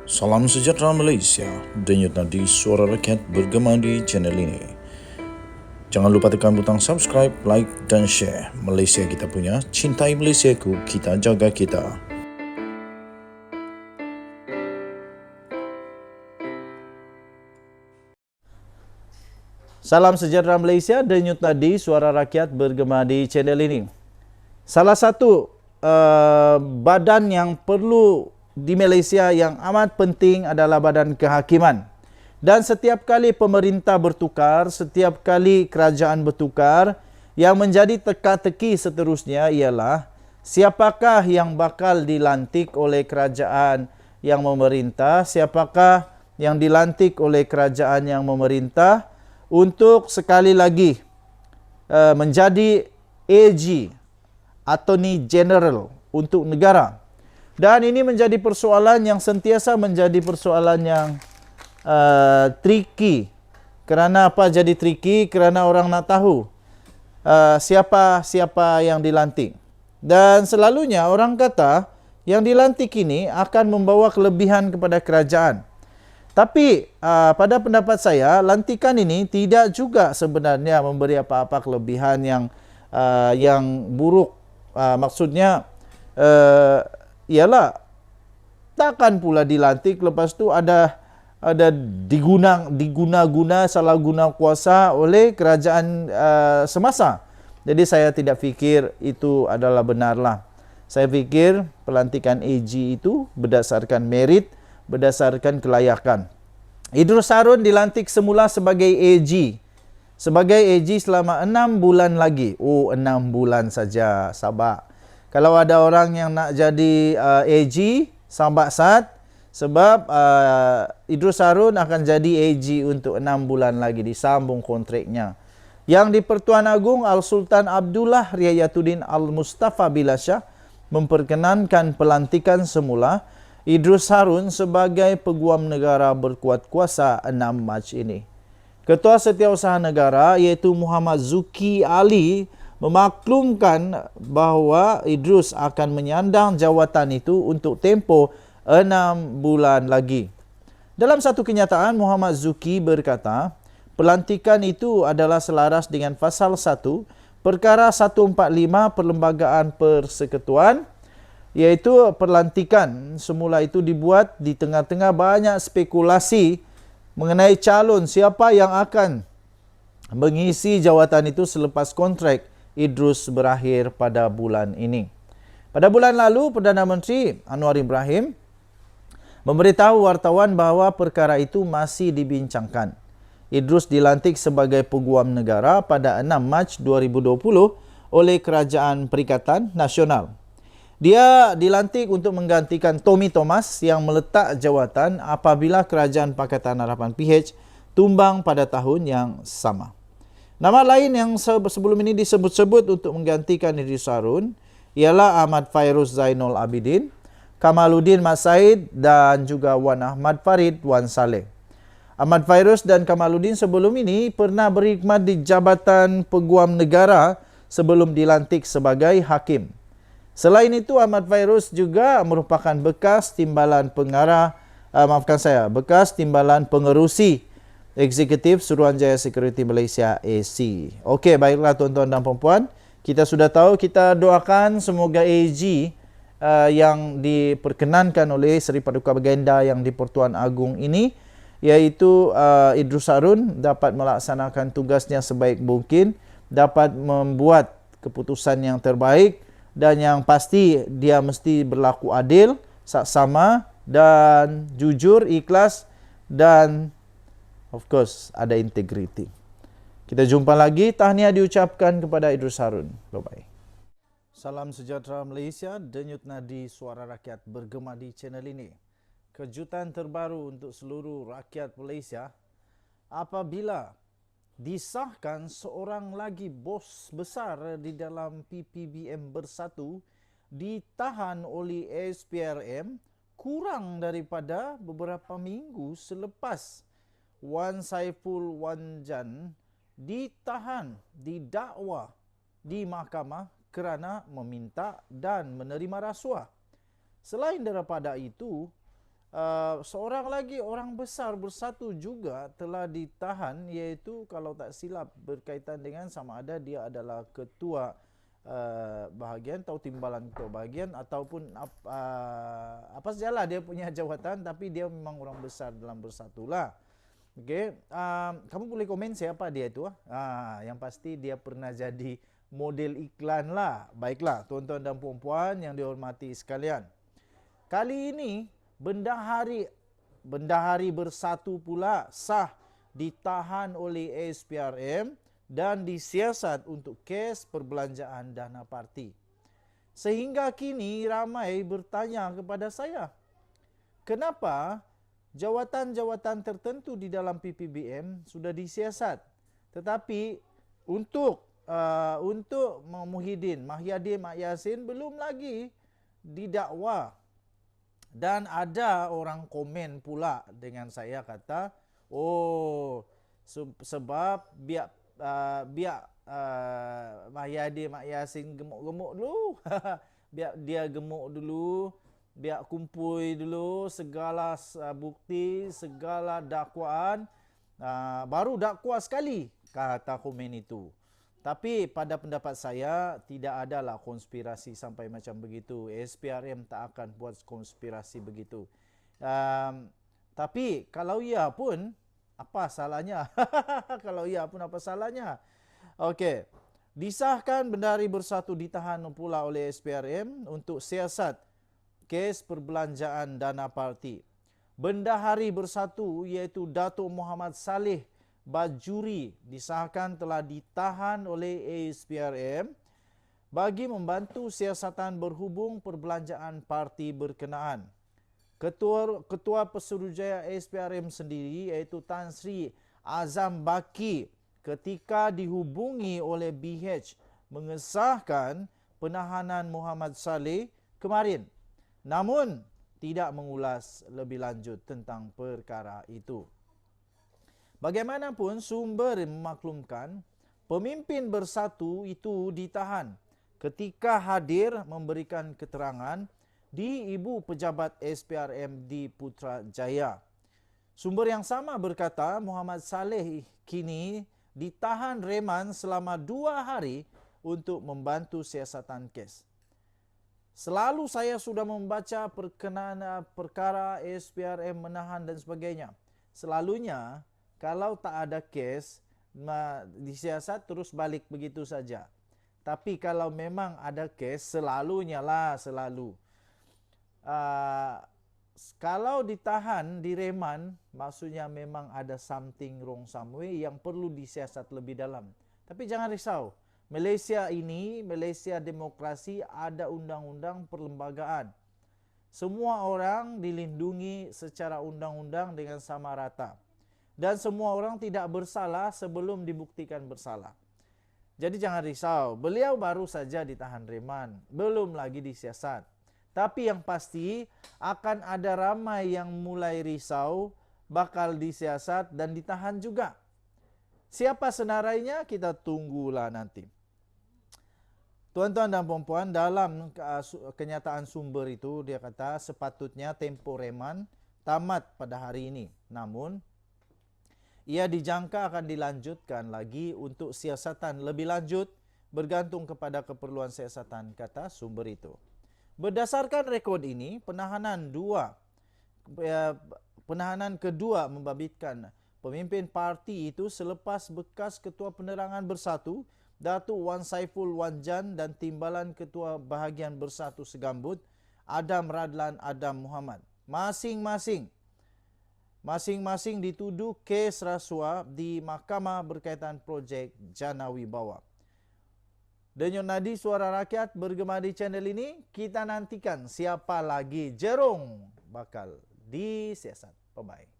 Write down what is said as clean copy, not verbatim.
Salam sejahtera Malaysia, denyut nadi suara rakyat bergema di channel ini. Jangan lupa tekan butang subscribe, like dan share. Malaysia kita punya, cintai Malaysiaku, kita jaga kita. Salam sejahtera Malaysia, denyut nadi suara rakyat bergema di channel ini. Salah satu badan yang perlu di Malaysia yang amat penting adalah badan kehakiman. Dan setiap kali pemerintah bertukar, setiap kali kerajaan bertukar, yang menjadi teka-teki seterusnya ialah siapakah yang bakal dilantik oleh kerajaan yang memerintah, siapakah yang dilantik oleh kerajaan yang memerintah untuk sekali lagi menjadi AG, Attorney General untuk negara. Dan ini menjadi persoalan yang sentiasa menjadi persoalan yang tricky. Kerana apa jadi tricky? Kerana orang nak tahu siapa yang dilantik. Dan selalunya orang kata yang dilantik ini akan membawa kelebihan kepada kerajaan. Tapi pada pendapat saya, lantikan ini tidak juga sebenarnya memberi apa-apa kelebihan yang buruk. Maksudnya ialah takkan pula dilantik lepas tu ada diguna-guna salah guna kuasa oleh kerajaan semasa. Jadi saya tidak fikir itu adalah benarlah. Saya fikir pelantikan AG itu berdasarkan merit, berdasarkan kelayakan. Idrus Harun dilantik semula sebagai AG. Sebagai AG selama 6 bulan lagi. Oh, 6 bulan saja, sabar. Kalau ada orang yang nak jadi AG, sabar sat. Sebab Idrus Harun akan jadi AG untuk 6 bulan lagi, disambung kontraknya. Yang di Pertuan Agong, Al-Sultan Abdullah Riayatuddin Al-Mustafa Bilasyah memperkenankan pelantikan semula Idrus Harun sebagai Peguam Negara berkuat kuasa 6 Mac ini. Ketua Setiausaha Negara iaitu Muhammad Zuki Ali memaklumkan bahawa Idrus akan menyandang jawatan itu untuk tempoh 6 bulan lagi. Dalam satu kenyataan, Muhammad Zuki berkata, pelantikan itu adalah selaras dengan Pasal 1, Perkara 145 Perlembagaan Persekutuan, iaitu pelantikan semula itu dibuat di tengah-tengah banyak spekulasi mengenai calon siapa yang akan mengisi jawatan itu selepas kontrak Idrus berakhir pada bulan ini. Pada bulan lalu, Perdana Menteri Anwar Ibrahim memberitahu wartawan bahawa perkara itu masih dibincangkan. Idrus dilantik sebagai Peguam Negara pada 6 Mac 2020 oleh Kerajaan Perikatan Nasional. Dia dilantik untuk menggantikan Tommy Thomas yang meletak jawatan apabila Kerajaan Pakatan Harapan PH tumbang pada tahun yang sama. Nama lain yang sebelum ini disebut-sebut untuk menggantikan Idrus Harun ialah Ahmad Fairuz Zainul Abidin, Kamaluddin Mat Said dan juga Wan Ahmad Farid Wan Saleh. Ahmad Fairuz dan Kamaluddin sebelum ini pernah berkhidmat di Jabatan Peguam Negara sebelum dilantik sebagai hakim. Selain itu, Ahmad Fairuz juga merupakan bekas timbalan bekas timbalan pengerusi Eksekutif Suruhanjaya Security Malaysia AC. Okey, baiklah tuan-tuan dan puan-puan, kita sudah tahu, kita doakan semoga AG yang diperkenankan oleh Seri Paduka Baginda yang di Pertuan Agong ini, iaitu Idrus Harun, dapat melaksanakan tugasnya sebaik mungkin, dapat membuat keputusan yang terbaik, dan yang pasti dia mesti berlaku adil, saksama dan jujur, ikhlas dan of course ada integriti. Kita jumpa lagi. Tahniah diucapkan kepada Idrus Harun. Bye-bye. Salam sejahtera Malaysia, denyut nadi suara rakyat bergema di channel ini. Kejutan terbaru untuk seluruh rakyat Malaysia apabila disahkan seorang lagi bos besar di dalam PPBM Bersatu ditahan oleh SPRM kurang daripada beberapa minggu selepas Wan Saiful Wanjan ditahan, didakwa di mahkamah kerana meminta dan menerima rasuah. Selain daripada itu, seorang lagi orang besar bersatu juga telah ditahan, iaitu kalau tak silap berkaitan dengan sama ada dia adalah ketua bahagian atau timbalan ketua bahagian ataupun apa sajalah dia punya jawatan, tapi dia memang orang besar dalam Bersatu lah. Okey, kamu boleh komen siapa dia itu. Yang pasti dia pernah jadi model iklan lah. Baiklah, tuan-tuan dan puan-puan yang dihormati sekalian. Kali ini Bendahari Bersatu pula sah ditahan oleh SPRM dan disiasat untuk kes perbelanjaan dana parti. Sehingga kini ramai bertanya kepada saya, kenapa jawatan-jawatan tertentu di dalam PPBM sudah disiasat, tetapi untuk Muhyiddin, Mahyadin, Mak Yassin belum lagi didakwa. Dan ada orang komen pula dengan saya kata, sebab biar Mahyadin, Mak Yassin gemuk-gemuk dulu. Biar dia gemuk dulu, biar kumpul dulu segala bukti, segala dakwaan, baru dakwa sekali, kata komen itu. Tapi pada pendapat saya tidak adalah konspirasi sampai macam begitu. SPRM tak akan buat konspirasi begitu. Tapi kalau ia pun, apa salahnya? Kalau ia pun apa salahnya? Okey. Disahkan Bendahari Bersatu ditahan pula oleh SPRM untuk siasat kes perbelanjaan dana parti. Bendahari Bersatu iaitu Datuk Muhammad Saleh Bajuri disahkan telah ditahan oleh SPRM bagi membantu siasatan berhubung perbelanjaan parti berkenaan. Ketua Pesuruhjaya SPRM sendiri iaitu Tan Sri Azam Baki ketika dihubungi oleh BH mengesahkan penahanan Muhammad Saleh kemarin. Namun tidak mengulas lebih lanjut tentang perkara itu. Bagaimanapun sumber memaklumkan pemimpin Bersatu itu ditahan ketika hadir memberikan keterangan di Ibu Pejabat SPRM di Putrajaya. Sumber yang sama berkata Muhammad Saleh kini ditahan reman selama 2 hari untuk membantu siasatan kes. Selalu saya sudah membaca perkenaan perkara SPRM menahan dan sebagainya. Selalunya kalau tak ada kes, disiasat terus balik begitu saja. Tapi kalau memang ada kes, selalu. Kalau ditahan, direman, maksudnya memang ada something wrong somewhere yang perlu disiasat lebih dalam. Tapi jangan risau. Malaysia ini, Malaysia demokrasi, ada undang-undang perlembagaan. Semua orang dilindungi secara undang-undang dengan sama rata. Dan semua orang tidak bersalah sebelum dibuktikan bersalah. Jadi jangan risau, beliau baru saja ditahan reman, belum lagi disiasat. Tapi yang pasti akan ada ramai yang mulai risau, bakal disiasat dan ditahan juga. Siapa senarainya kita tunggulah nanti. Tuan-tuan dan puan-puan, dalam kenyataan sumber itu dia kata sepatutnya tempoh reman tamat pada hari ini. Namun ia dijangka akan dilanjutkan lagi untuk siasatan lebih lanjut bergantung kepada keperluan siasatan, kata sumber itu. Berdasarkan rekod ini, penahanan kedua membabitkan pemimpin parti itu selepas bekas Ketua Penerangan Bersatu, Datuk Wan Saiful Wan Jan dan Timbalan Ketua Bahagian Bersatu Segambut, Adam Radlan Adam Muhammad. Masing-masing dituduh kes rasuah di mahkamah berkaitan projek Jana Wibawa. Denyut nadi suara rakyat bergema di channel ini. Kita nantikan siapa lagi jerung bakal disiasat. Bye-bye.